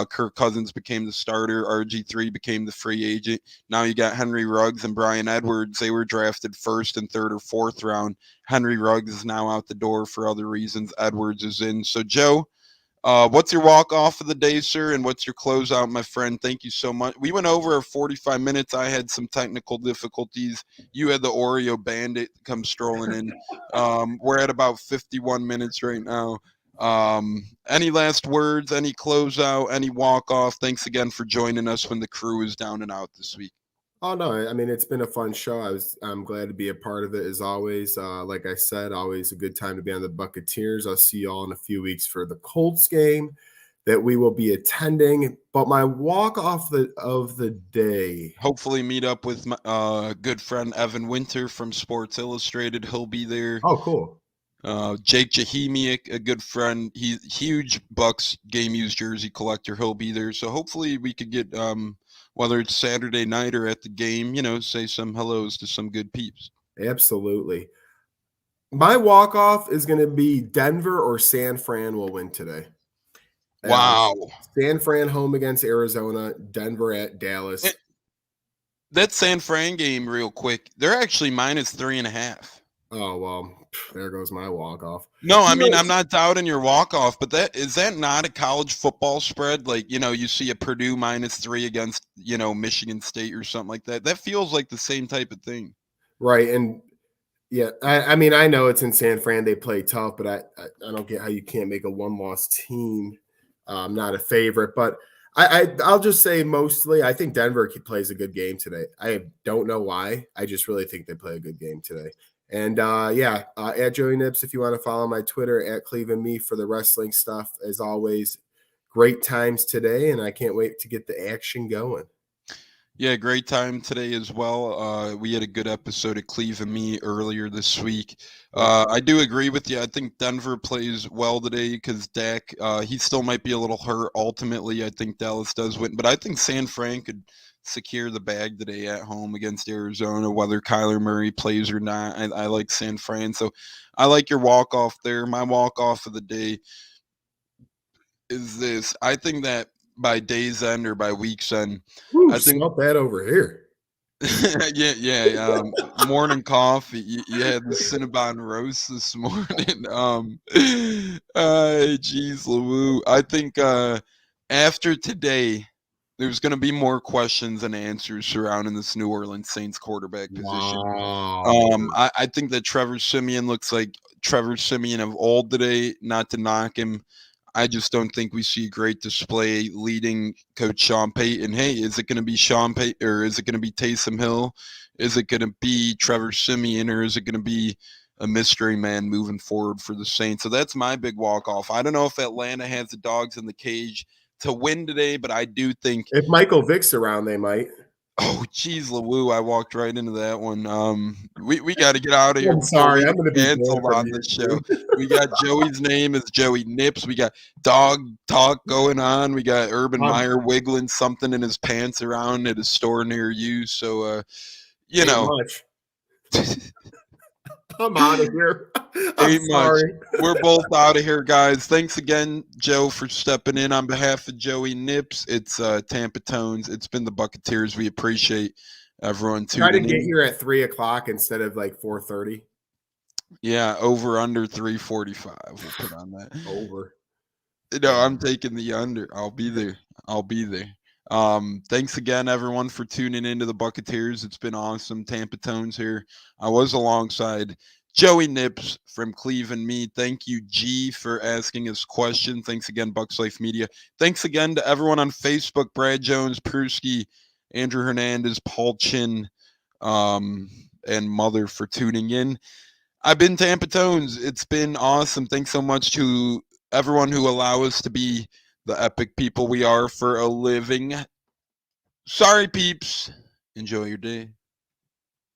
Kirk Cousins became the starter. RG3 became the free agent. Now you got Henry Ruggs and Brian Edwards. They were drafted first and third or fourth round. Henry Ruggs is now out the door for other reasons. Edwards is in. So, Joe, what's your walk-off of the day, sir, and what's your closeout, my friend? Thank you so much. We went over our 45 minutes. I had some technical difficulties. You had the Oreo Bandit come strolling in. We're at about 51 minutes right now. Any last words, any closeout, any walk-off? Thanks again for joining us when the crew is down and out this week. Oh no, I mean, it's been a fun show. I'm glad to be a part of it as always. Like I said, always a good time to be on the Buccateers. I'll see you all in a few weeks for the Colts game that we will be attending. But my walk off of the day. Hopefully meet up with my good friend Evan Winter from Sports Illustrated. He'll be there. Oh, cool. Jake Jahemiak, a good friend. He's huge Bucks game used jersey collector. He'll be there. So hopefully we could get whether it's Saturday night or at the game, say some hellos to some good peeps. Absolutely. My walk-off is going to be Denver or San Fran will win today. Wow. San Fran home against Arizona, Denver at Dallas. That San Fran game real quick, they're actually -3.5. Oh, well, there goes my walk-off. No, I mean, I'm not doubting your walk-off, but is that not a college football spread? Like, you see a Purdue -3 against, Michigan State or something like that. That feels like the same type of thing. Right, and yeah, I mean, I know it's in San Fran. They play tough, but I don't get how you can't make a one-loss team not a favorite. But I'll just say mostly I think Denver plays a good game today. I don't know why. I just really think they play a good game today. And at Joey Nips, if you want to follow my Twitter at Cleve and me for the wrestling stuff, as always, great times today, and I can't wait to get the action going. Yeah, great time today as well. We had a good episode of Cleve and me earlier this week. I do agree with you. I think Denver plays well today because Dak, he still might be a little hurt. Ultimately, I think Dallas does win, but I think San Fran could secure the bag today at home against Arizona, whether Kyler Murray plays or not. I like San Fran, so I like your walk-off there. My walk-off of the day is this. I think that by day's end or by week's end, I think not bad over here. morning coffee. You had the Cinnabon roast this morning. Geez, Lawoo. I think after today, there's going to be more questions and answers surrounding this New Orleans Saints quarterback position. Wow. I think that Trevor Siemian looks like Trevor Siemian of old today. Not to knock him, I just don't think we see a great display leading coach Sean Payton. Hey, is it going to be Sean Payton or is it going to be Taysom Hill? Is it going to be Trevor Siemian or is it going to be a mystery man moving forward for the Saints? So that's my big walk-off. I don't know if Atlanta has the dogs in the cage to win today, but I do think if Michael Vick's around, they might. Oh, geez, Lawoo, I walked right into that one. We got to get out of here. I'm sorry, I'm going to be canceled on this show. We got Joey's name is Joey Nips. We got dog talk going on. We got Urban Meyer wiggling something in his pants around at a store near you. So, I'm out of here. I'm sorry. We're both out of here, guys. Thanks again, Joe, for stepping in on behalf of Joey Nips. It's Tampa Tones. It's been the Buccateers. We appreciate everyone tuning in. Try to get here at 3:00 instead of like 4:30. Yeah, over under 3:45. We'll put on that. Over. No, I'm taking the under. I'll be there. Thanks again, everyone, for tuning into the Buccateers. It's been awesome. Tampa Tones here. I was alongside Joey Nips from Cleve and me. Thank you, G, for asking us questions. Thanks again, Bucks Life Media. Thanks again to everyone on Facebook, Brad Jones, Pruski, Andrew Hernandez, Paul Chin, and Mother for tuning in. I've been Tampa Tones. It's been awesome. Thanks so much to everyone who allow us to be the epic people we are for a living. Sorry, peeps. Enjoy your day.